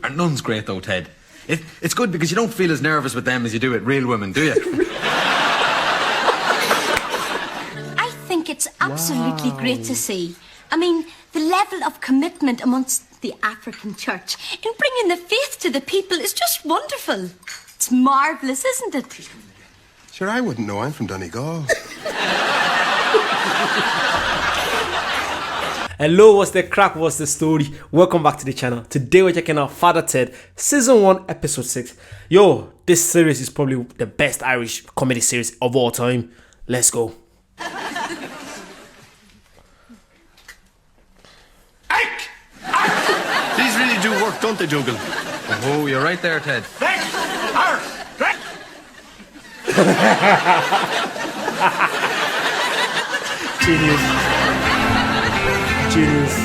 Aren't nuns great though, Ted? It's good because you don't feel as nervous with them as you do with real women, do you? I think it's absolutely great to see. I mean, the level of commitment amongst the African church in bringing the faith to the people is just wonderful. It's marvellous, isn't it? Sure, I wouldn't know. I'm from Donegal. Hello, what's the crack? What's the story? Welcome back to the channel. Today we're checking out Father Ted Season 1 Episode 6. Yo, this series is probably the best Irish comedy series of all time. Let's go. These really do work, don't they, Jungle? Oh, you're right there, Ted. Genius. Genius.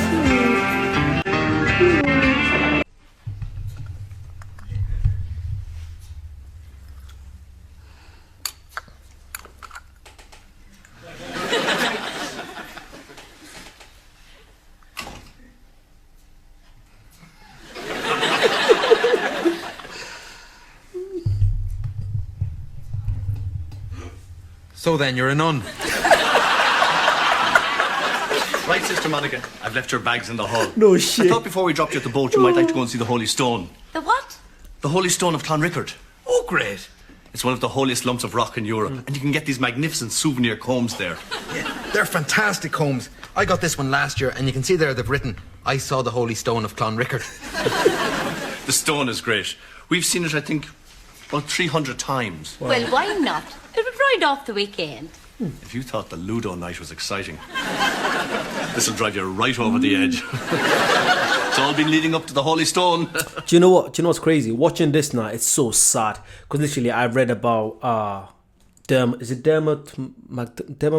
So then, you're a nun. Right, Sister Monica, I've left your bags in the hall. No shit. I thought before we dropped you at the boat, you might like to go and see the Holy Stone. The what? The Holy Stone of Clonrickard. Oh, great. It's one of the holiest lumps of rock in Europe, and you can get these magnificent souvenir combs there. Yeah, they're fantastic combs. I got this one last year, and you can see there they've written, I saw the Holy Stone of Clonrickard. The stone is great. We've seen it, I think, about 300 times. Wow. Well, why not? It would ride off the weekend. If you thought the Ludo night was exciting, this'll drive you right over the edge. It's all been leading up to the Holy Stone. Do you know what? Do you know what's crazy? Watching this now, it's so sad. Because literally, I read about Dermot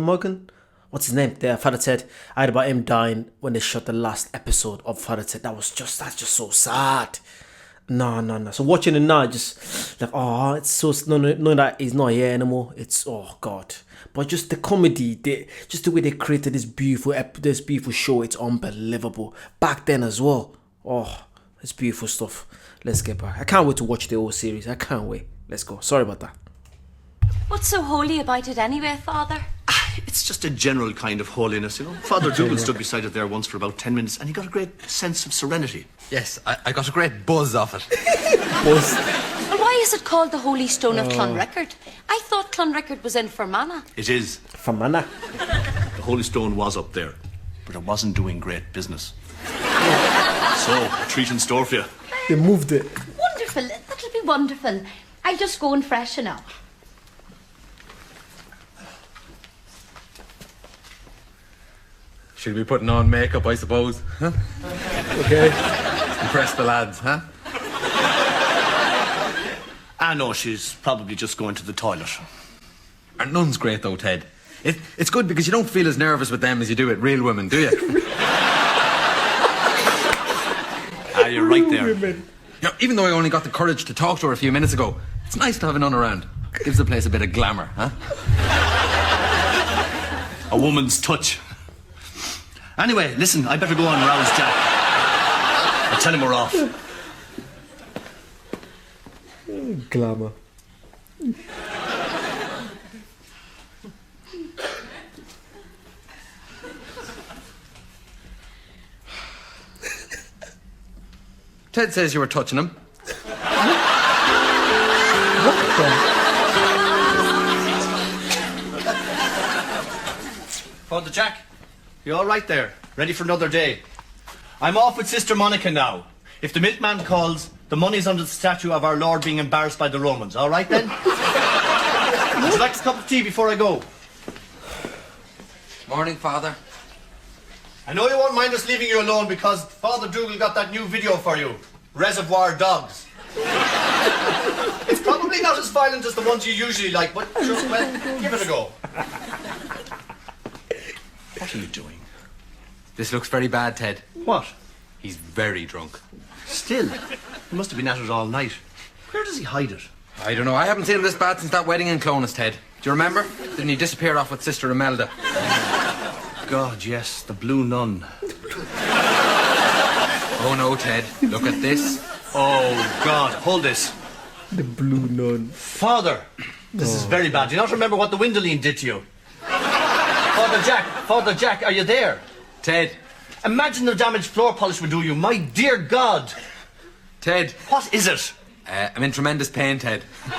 Morgan? What's his name? There, Father Ted. I read about him dying when they shot the last episode of Father Ted. That's just so sad. No. So watching it now, just like, oh, it's so knowing that he's not here anymore. It's, oh God. But just the comedy, just the way they created this beautiful show, it's unbelievable. Back then as well. Oh, it's beautiful stuff. Let's get back. I can't wait to watch the whole series. I can't wait. Let's go. Sorry about that. What's so holy about it anyway, Father? It's just a general kind of holiness, you know. Father Dougal stood beside it there once for about 10 minutes, and he got a great sense of serenity. Yes, I got a great buzz off it. Buzz. Well, why is it called the Holy Stone of Clonrickard? I thought Clonrickard was in Fermanagh. It is. Fermanagh. The Holy Stone was up there, but it wasn't doing great business. So, a treat in store for you. They moved it. Wonderful. That'll be wonderful. I'll just go and freshen up. Should be putting on makeup, I suppose. Huh? Okay. Impress the lads, huh? Ah, no, she's probably just going to the toilet. Aren't nuns great though, Ted? It's good because you don't feel as nervous with them as you do with real women, do you? Ah, you're right there. You know, even though I only got the courage to talk to her a few minutes ago, it's nice to have a nun around. Gives the place a bit of glamour, huh? A woman's touch. Anyway, listen, I better go and rouse Jack. I'll tell him we're off. Glamour. Ted says you were touching him. Father Jack, you all right there? Ready for another day? I'm off with Sister Monica now. If the milkman calls, the money's under the statue of our Lord being embarrassed by the Romans. All right then? Would you like a cup of tea before I go? Morning, Father. I know you won't mind us leaving you alone because Father Dougal got that new video for you. Reservoir Dogs. It's probably not as violent as the ones you usually like, but sure, well, give it a go. What are you doing? This looks very bad, Ted. What? He's very drunk. Still? He must have been at it all night. Where does he hide it? I don't know. I haven't seen him this bad since that wedding in Clonus, Ted. Do you remember? Didn't he disappear off with Sister Imelda? God, yes, the blue nun. Oh no, Ted. Look at this. Oh, God. Hold this. The blue nun. Father, this is very bad. Do you not remember what the Windoline did to you? Father Jack, are you there? Ted. Imagine the damage floor polish would do you. My dear God. Ted. What is it? I'm in tremendous pain, Ted. Put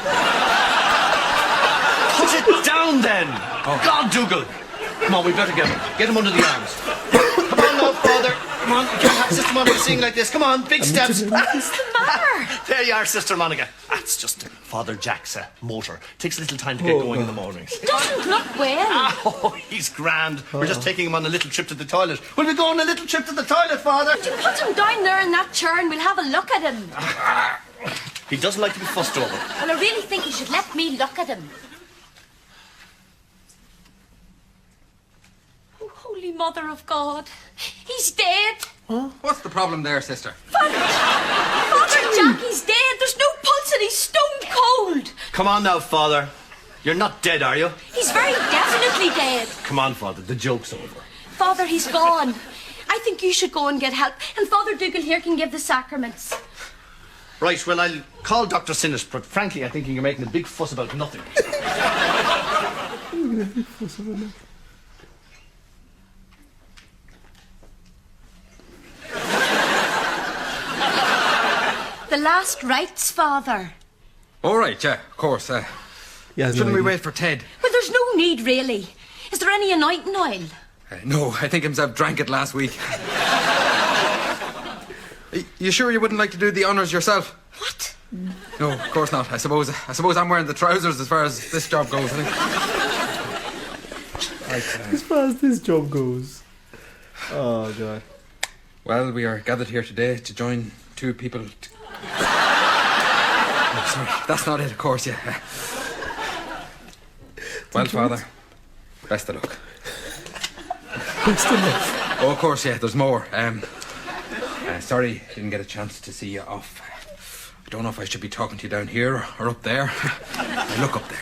it down then. Oh. God, Dougal. Come on, we better get him. Get him under the arms. Come on now, Father. Come on, we can't have Sister Monica sing like this. Come on, big steps. What's the matter? There you are, Sister Monica. That's just Father Jack's motor. Takes a little time to get going in the mornings. He doesn't look well. Oh, he's grand. We're just taking him on a little trip to the toilet. Will we go on a little trip to the toilet, Father? You put him down there in that chair and we'll have a look at him. He doesn't like to be fussed over. Well, I really think you should let me look at him. Oh, Holy Mother of God. He's dead. What's the problem there, sister? Father Jack, he's dead. There's no pulse and he's stone cold. Come on now, Father. You're not dead, are you? He's very definitely dead. Come on, Father. The joke's over. Father, he's gone. I think you should go and get help. And Father Dougal here can give the sacraments. Right, well, I'll call Dr. Sinnott, but frankly, I think you're making a big fuss about nothing. The last rites, Father. All right, yeah, of course. Shouldn't we wait for Ted? Well, there's no need, really. Is there any anointing oil? No, I think himself drank it last week. You sure you wouldn't like to do the honours yourself? What? No, of course not. I suppose I'm wearing the trousers as far as this job goes, I think. As far as this job goes. Oh, God. Well, we are gathered here today to join two people... Oh, sorry, that's not it, of course, yeah. Well, Father, best of luck. Best of luck. Oh, of course, yeah, there's more. Sorry, didn't get a chance to see you off. I don't know if I should be talking to you down here or up there. I look up there.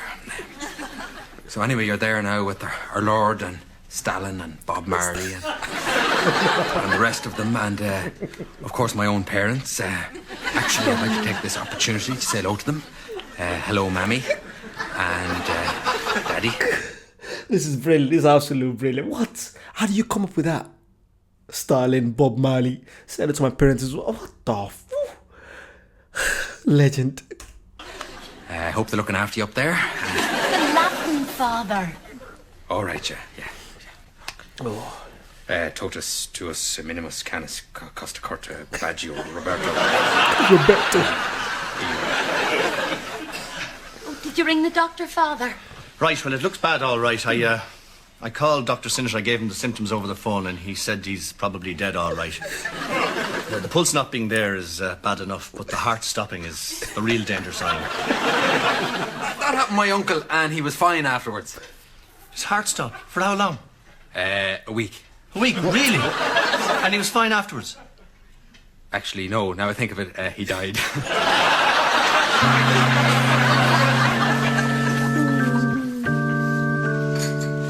So anyway, you're there now with our Lord and Stalin and Bob Marley and the rest of them, and of course my own parents. Actually, I'd like to take this opportunity to say hello to them. Hello, Mammy and Daddy. This is brilliant. This is absolutely brilliant. What? How do you come up with that? Stalin, Bob Marley. Said it to my parents as well. What the f... Legend. I hope they're looking after you up there. The Latin, Father. All right, yeah. Oh. Totus tuus minimus canis costa corta Baggio Roberto. Oh, did you ring the doctor, Father? Right, well, it looks bad, all right. I called Dr. Sinnott, I gave him the symptoms over the phone, and he said he's probably dead, all right. The pulse not being there is bad enough, but the heart stopping is the real danger sign. That happened to my uncle, and he was fine afterwards. His heart stopped? For how long? A week. A week, really? And he was fine afterwards? Actually, no. Now I think of it, he died.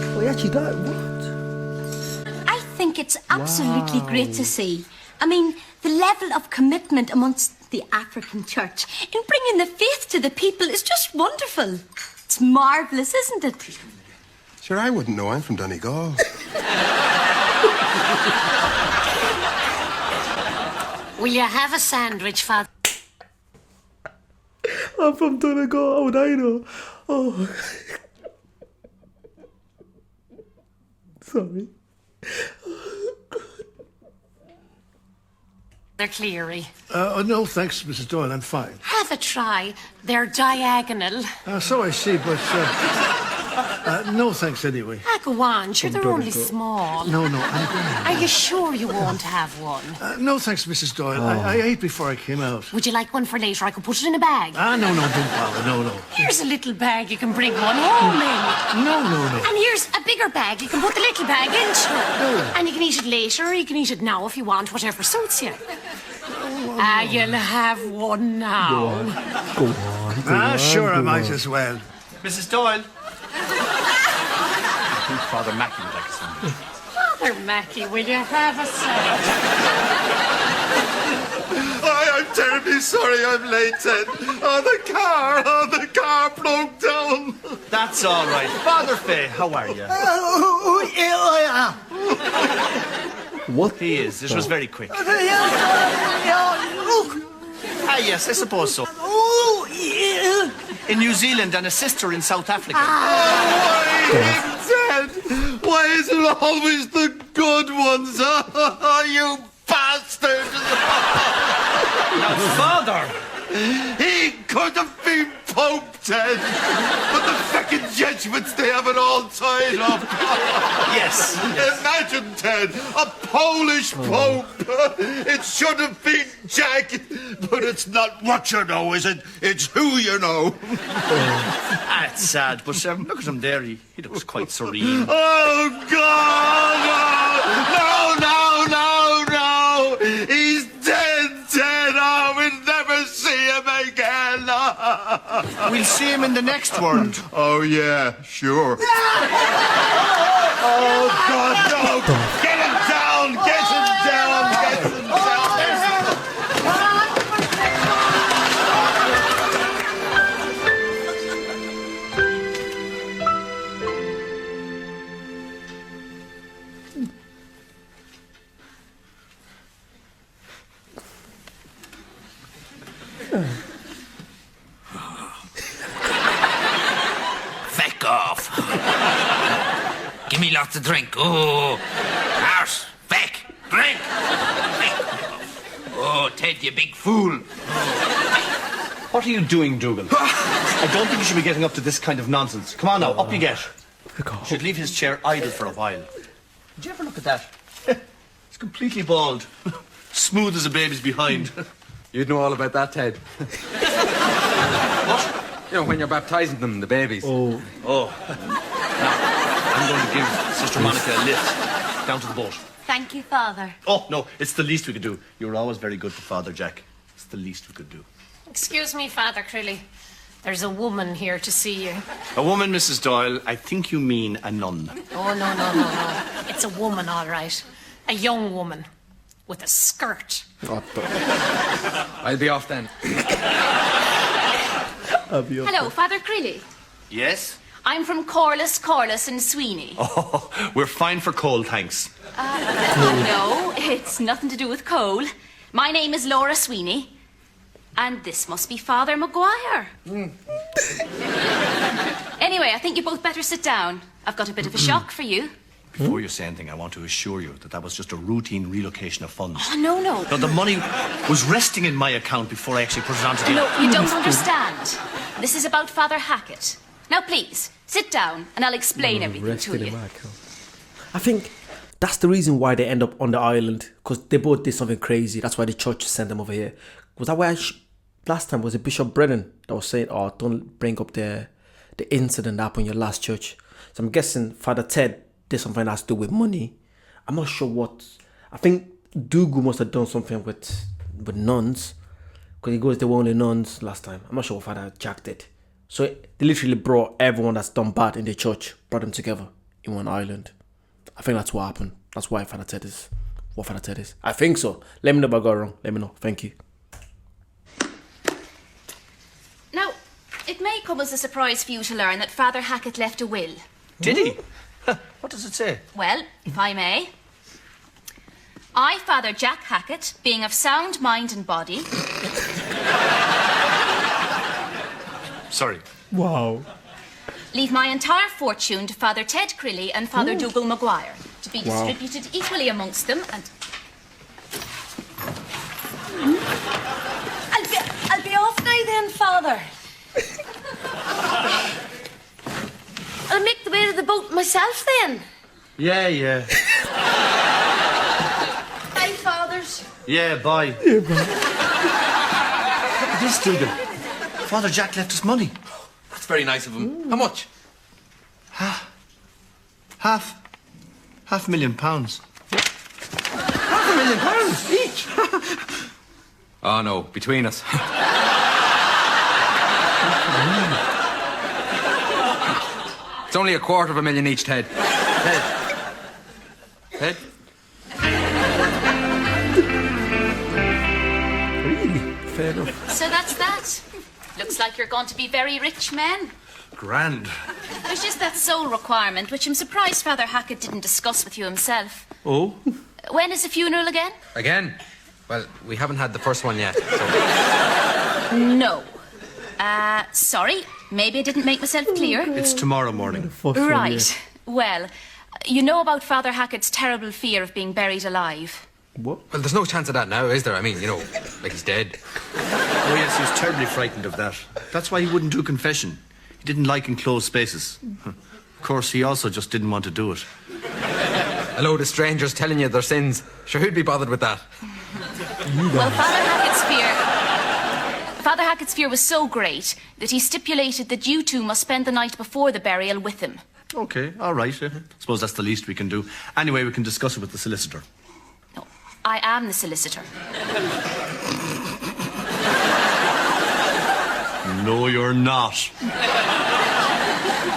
Oh, he actually died? What? I think it's absolutely great to see. I mean, the level of commitment amongst the African church in bringing the faith to the people is just wonderful. It's marvellous, isn't it? Sure, I wouldn't know. I'm from Donegal. Will you have a sandwich, Father? I'm from Donegal. How would I know? Oh. Sorry. They're Cleary. No, thanks, Mrs. Doyle. I'm fine. Have a try. They're diagonal. So I see, but no thanks anyway. Go on, sure, they're only small. No, I'm grand. Are you sure you won't have one? No thanks, Mrs. Doyle. I ate before I came out. Would you like one for later? I could put it in a bag. No, don't bother. No. Here's a little bag you can bring one home in. No. And here's a bigger bag you can put the little bag into. And you can eat it later, or you can eat it now if you want, whatever suits you. You'll have one now. Go on. Sure, I might as well. Mrs. Doyle? I think Father Mackey would like a sandwich. Father Mackey, will you have a sandwich? I'm terribly sorry I'm late, Ted. The car broke down. That's all right. Father Fay, how are you? What? He is. It was very quick. Ah, yes, I suppose so. In New Zealand and a sister in South Africa. Ted, why is it always the good ones? You bastard! Now, Father! He could have been Pope, Ted. But the fucking Jesuits, they have it all tied up. Yes. Imagine, Ted, a Polish Pope. It should have been Jack. But it's not what you know, is it? It's who you know. That's sad, but look at him there. He looks quite serene. Oh, God! No! He's dead, Ted. Oh, we'll never see him again. We'll see him in the next world. Oh, yeah, sure. Oh, God, no! Get him down! Get him down! Get him down! Feck off. Give me lots of drink. Oh, arse, feck, drink. Feck. Oh, Ted, you big fool. What are you doing, Dougal? I don't think you should be getting up to this kind of nonsense. Come on now, up you get. You should leave his chair idle for a while. Did you ever look at that? It's completely bald. Smooth as a baby's behind. You'd know all about that, Ted. What? You know, when you're baptizing them, the babies. Oh. Now, I'm going to give Sister Monica a lift down to the boat. Thank you, Father. Oh, no, it's the least we could do. You were always very good for Father Jack. It's the least we could do. Excuse me, Father Crilly. There's a woman here to see you. A woman, Mrs. Doyle. I think you mean a nun. Oh, no. It's a woman, all right. A young woman with a skirt. I'll be off then. Hello, Father Crilly. Yes? I'm from Corliss and Sweeney. Oh, we're fine for coal, thanks. No, it's nothing to do with coal. My name is Laura Sweeney. And this must be Father Maguire. Anyway, I think you both better sit down. I've got a bit of a shock for you. Before you say anything, I want to assure you that was just a routine relocation of funds. Oh, no. No, the money was resting in my account before I actually put it onto the... No, you don't understand. This is about Father Hackett. Now, please, sit down and I'll explain everything to you. I think that's the reason why they end up on the island, because they both did something crazy. That's why the church sent them over here. Was that why last time was it Bishop Brennan that was saying, "Oh, don't bring up the incident that happened in your last church"? So I'm guessing Father Ted did something that has to do with money. I'm not sure what. I think Dougal must have done something with nuns, because he goes, they were only nuns last time. I'm not sure what Father Jack did. So they literally brought everyone that's done bad in the church, brought them together in one island. I think that's what happened. That's why Father Ted is what Father Ted is. I think so. Let me know if I got it wrong. Let me know. Thank you. Now, it may come as a surprise for you to learn that Father Hackett left a will. Did he? What does it say? Well, if I may. I, Father Jack Hackett, being of sound mind and body... Sorry. Wow. leave my entire fortune to Father Ted Crilly and Father Dougal Maguire, to be distributed equally amongst them, and... I'll be off now then, Father. I'll make the way to the boat myself then. Yeah. Bye, Fathers. Yeah, bye. Look at this, Dougal. Father Jack left us money. That's very nice of him. How much? £500,000. £500,000 each? Oh, no, between us. It's only $250,000 each, Ted. Ted? Really? fair enough. So that's that. Looks like you're going to be very rich men. Grand. There's just that sole requirement, which I'm surprised Father Hackett didn't discuss with you himself. Oh? When is the funeral again? Again? Well, we haven't had the first one yet. So. No. Sorry. Maybe I didn't make myself clear. It's tomorrow morning. Right. Well, you know about Father Hackett's terrible fear of being buried alive. What? Well, there's no chance of that now, is there? I mean, like he's dead. Oh, yes, he was terribly frightened of that. That's why he wouldn't do confession. He didn't like enclosed spaces. Of course, he also just didn't want to do it. A load of strangers telling you their sins. Sure, who'd be bothered with that? Well, Father Hackett's fear was so great that he stipulated that you two must spend the night before the burial with him. Okay, all right. Suppose that's the least we can do. Anyway, we can discuss it with the solicitor. No, I am the solicitor. No, you're not.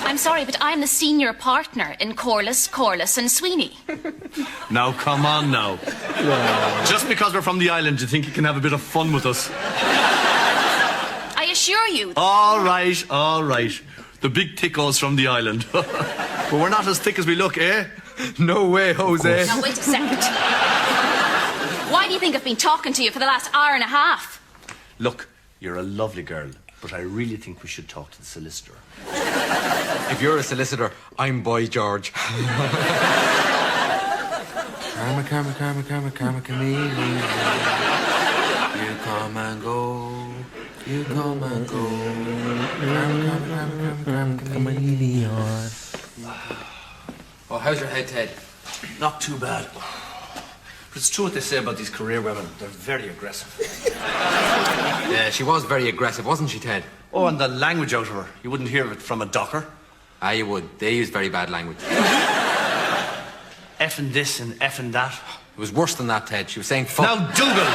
I'm sorry, but I'm the senior partner in Corliss and Sweeney. Now, come on now. Just because we're from the island, you think you can have a bit of fun with us? I assure you. All right, all right. The big tickos from the island. But we're not as thick as we look, eh? No way, Jose. Now, wait a second. Why do you think I've been talking to you for the last hour and a half? Look, you're a lovely girl, but I really think we should talk to the solicitor. If you're a solicitor, I'm Boy George. Karma, karma, karma, karma, karma, chameleon. You come and go. You come and go. Karma, karma, karma, karma, chameleon. Oh, how's your head, Ted? Not too bad. But it's true what they say about these career women. They're very aggressive. Yeah, she was very aggressive, wasn't she, Ted? Oh, and the language out of her. You wouldn't hear of it from a docker. Ah, you would. They use very bad language. Effing this and effing that. It was worse than that, Ted. She was saying fuck. Now, Dougal!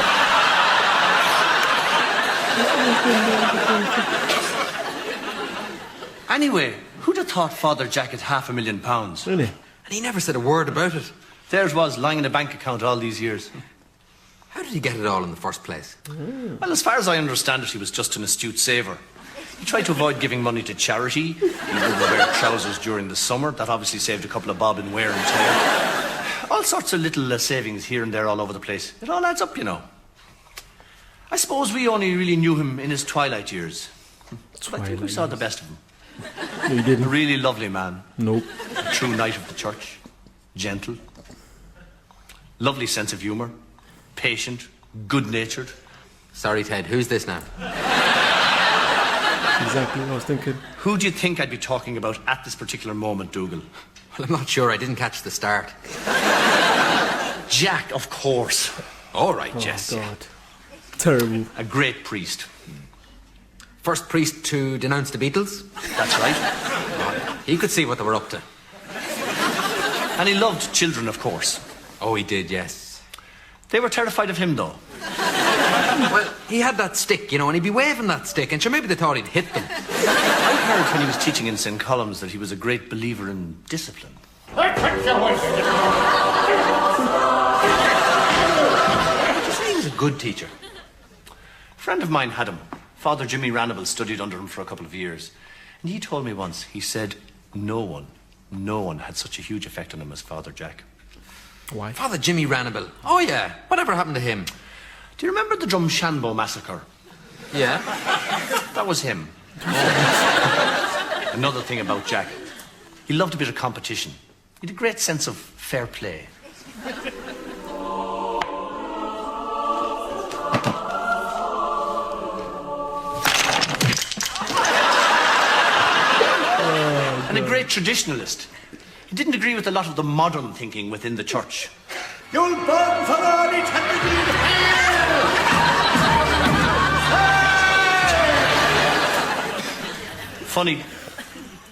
Anyway, who'd have thought Father Jack had £500,000? Really? And he never said a word about it. Theirs was lying in a bank account all these years. How did he get it all in the first place? Well, as far as I understand it, he was just an astute saver. He tried to avoid giving money to charity. He wouldn't wear trousers during the summer. That obviously saved a couple of bob in wear and tear. All sorts of little savings here and there all over the place. It all adds up, you know. I suppose we only really knew him in his twilight years. But I think we saw the best of him. No, you didn't. A really lovely man. Nope. A true knight of the church. Gentle. Lovely sense of humour. Patient. Good-natured. Sorry, Ted. Who's this now? Exactly what I was thinking. Who do you think I'd be talking about at this particular moment, Dougal? Well, I'm not sure. I didn't catch the start. Jack, of course. All right, Oh, Jess. God. Terrible. A great priest. First priest to denounce the Beatles. That's right. He could see what they were up to. And he loved children, of course. Oh, he did, yes. They were terrified of him, though. Well, he had that stick, and he'd be waving that stick, and sure, maybe they thought he'd hit them. I heard when he was teaching in St. Colum's that he was a great believer in discipline. Did you say he was a good teacher? A friend of mine had him. Father Jimmy Ranable studied under him for a couple of years. And he told me once, he said, no one had such a huge effect on him as Father Jack. Why? Father Jimmy Ranable. Oh, yeah. Whatever happened to him? Do you remember the Drumshanbo massacre? Yeah. That was him. Another thing about Jack. He loved a bit of competition. He had a great sense of fair play. And a great traditionalist. He didn't agree with a lot of the modern thinking within the church. You'll burn for all eternity in hell! Funny.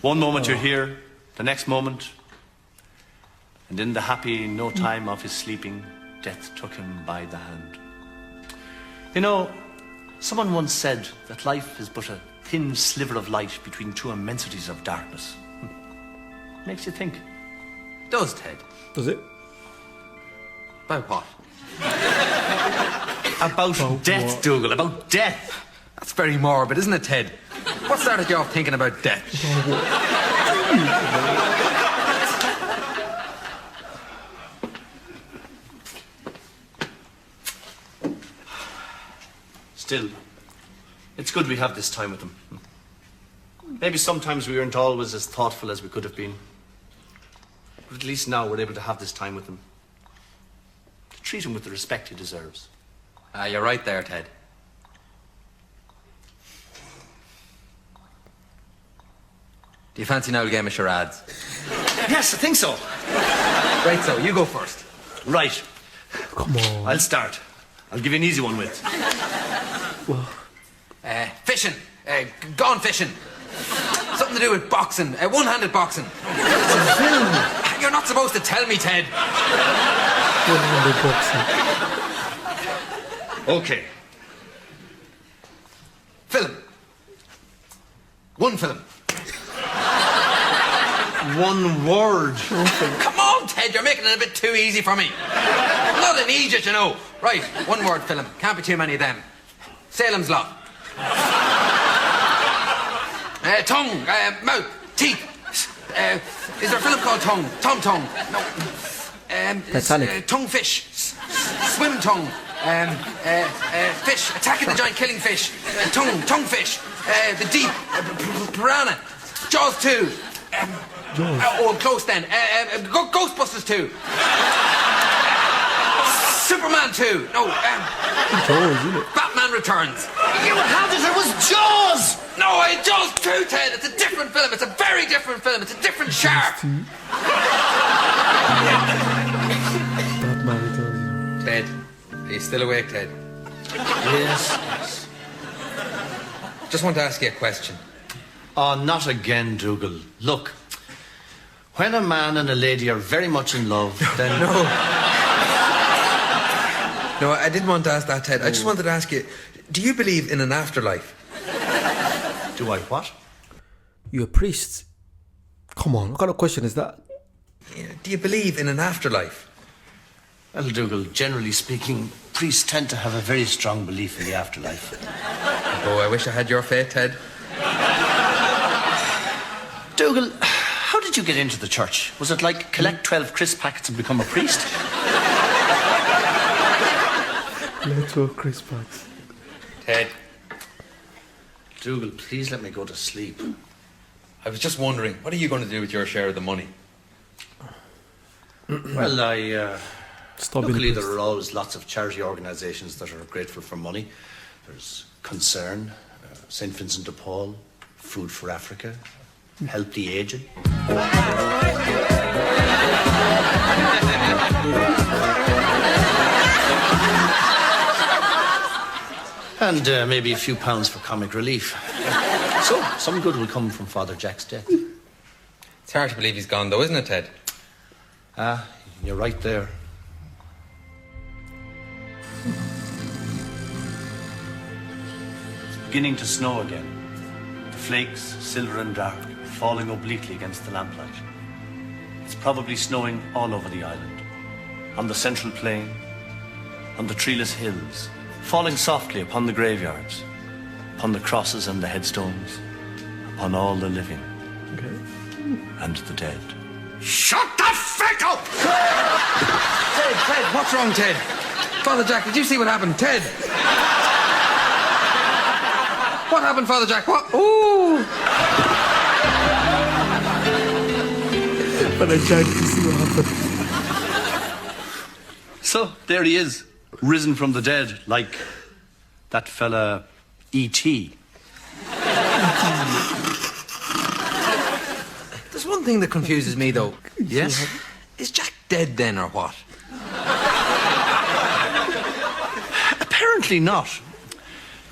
One moment you're here, the next moment, and in the happy no time of his sleeping, death took him by the hand. You know, someone once said that life is but a thin sliver of light between two immensities of darkness. Makes you think. Does, Ted? Does it? About what? About death, Dougal, about death. That's very morbid, isn't it, Ted? What started you off thinking about death? Still, it's good we have this time with them. Maybe sometimes we weren't always as thoughtful as we could have been. But at least now we're able to have this time with him. To treat him with the respect he deserves. You're right there, Ted. Do you fancy an old game of charades? Yes, I think so. Right, so you go first. Right. Come on. I'll start. I'll give you an easy one with. Fishing. Gone fishing. Something to do with boxing. One-handed boxing. You're not supposed to tell me, Ted. One-handed boxing. Okay. Film. One film. One word. Come on, Ted, you're making it a bit too easy for me. I'm not an idiot, you know. Right, one word film. Can't be too many of them. Salem's Lot. Tongue, mouth, teeth. Is there a film called Tongue? Tongue. No. Titanic. Tongue fish. Swim tongue. Fish. Attacking the giant killing fish. Tongue fish. The deep. Piranha. Jaws 2. I'm close then. Ghostbusters 2. Superman 2. No. Batman Returns. You had it, it was Jaws! No, I had Jaws 2, Ted. It's a different film. It's a very different film. It's a different shark. Batman Returns. Ted, are you still awake, Ted? Yes. Just want to ask you a question. Oh, not again, Dougal. Look, when a man and a lady are very much in love, then... No, I didn't want to ask that, Ted. I just wanted to ask you, do you believe in an afterlife? Do I what? You're a priest. Come on, what kind of question is that? Yeah, do you believe in an afterlife? Well, Dougal, generally speaking, priests tend to have a very strong belief in the afterlife. Oh, I wish I had your faith, Ted. Dougal, how did you get into the church? Was it like collect 12 crisp packets and become a priest? Let's go, Chris Pax. Ted, Dougal, please let me go to sleep. I was just wondering, what are you going to do with your share of the money? Well, Stop being a luckily priest. there are always lots of charity organisations that are grateful for money. There's Concern, St. Vincent de Paul, Food for Africa, Help the Aged. And maybe a few pounds for comic relief. So, some good will come from Father Jack's death. It's hard to believe he's gone, though, isn't it, Ted? You're right there. It's beginning to snow again. The flakes, silver and dark, falling obliquely against the lamplight. It's probably snowing all over the island. On the central plain, on the treeless hills, falling softly upon the graveyards, upon the crosses and the headstones, upon all the living and the dead. Shut the fuck up! Ted, what's wrong, Ted? Father Jack, did you see what happened? Ted! What happened, Father Jack? What? Ooh! But I tried to see what happened. So, there he is, risen from the dead, like that fella E.T. There's one thing that confuses me, though. Yes? Is Jack dead then, or what? Apparently not.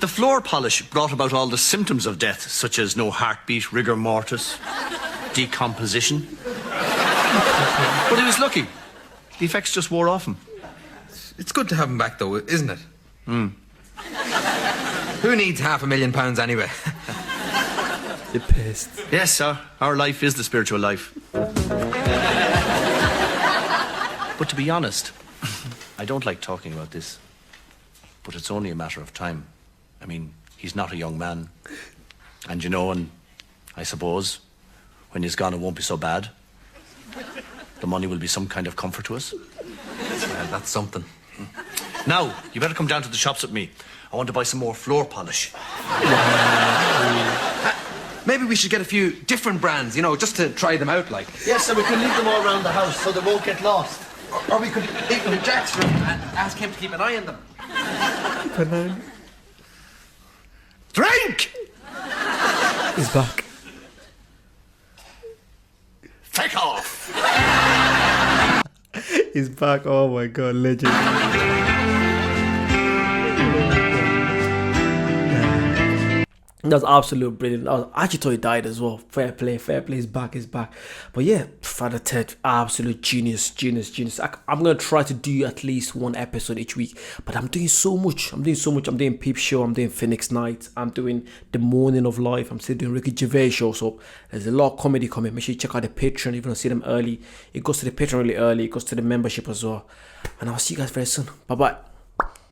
The floor polish brought about all the symptoms of death, such as no heartbeat, rigor mortis, decomposition. But he was lucky. The effects just wore off him. It's good to have him back, though, isn't it? Who needs £500,000 anyway? You're pissed. Yes, sir. Our life is the spiritual life. But to be honest, I don't like talking about this. but it's only a matter of time. I mean, he's not a young man. And you know, and I suppose when he's gone, it won't be so bad. The money will be some kind of comfort to us. Yeah, that's something. Now, you better come down to the shops with me. I want to buy some more floor polish. Maybe we should get a few different brands, you know, just to try them out, like. Yes, so we can leave them all around the house so they won't get lost. Or we could leave them in Jack's room and ask him to keep an eye on them. Banana. Drink! He's back. Take off! He's back. Oh my god, legend. That was absolute brilliant. I actually thought he died as well. Fair play, he's back, But yeah, Father Ted, absolute genius. I'm gonna try to do at least one episode each week, but I'm doing so much. I'm doing Peep Show, I'm doing Phoenix Night, I'm doing The Morning of Life, I'm still doing Ricky Gervais show. So there's a lot of comedy coming. Make sure you check out the Patreon if you want to see them early. It goes to the Patreon really early. It goes to the membership as well. And I'll see you guys very soon. Bye bye.